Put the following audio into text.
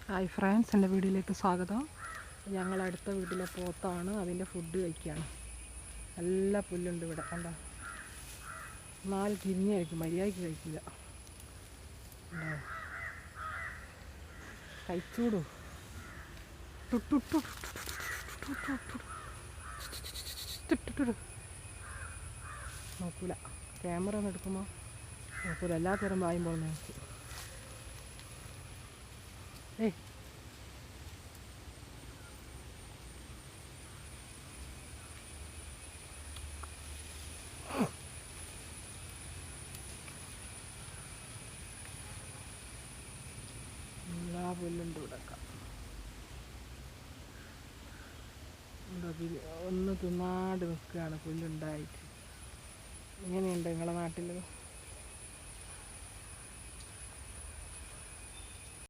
Hi friends, എൻ്റെ വീഡിയോയിലേക്ക് സ്വാഗതം. ഞങ്ങൾ അടുത്ത വീട്ടിലെ പോത്താണ്, അതിൻ്റെ ഫുഡ് കഴിക്കുകയാണ്. നല്ല പുല്ലുണ്ട് ഇവിടെ, കണ്ടോ. 4 തിരിഞ്ഞായിരിക്കും, മര്യാദയ്ക്ക് കഴിക്കില്ല. കഴിച്ചൂടൂ. നോക്കൂല, ക്യാമറ ഒന്ന് എടുക്കുമ്പോൾ നോക്കൂല, എല്ലാത്തരം വായുമ്പോൾ നോക്കും. ഏയ് എല്ലാ പുല്ലുണ്ട് ഇവിടെ. ഒന്ന് തിന്നാണ്ട് നിൽക്കുകയാണ് പുല്ലുണ്ടായിട്ട്. ഇങ്ങനെയുണ്ട് നിങ്ങളുടെ നാട്ടിൽ?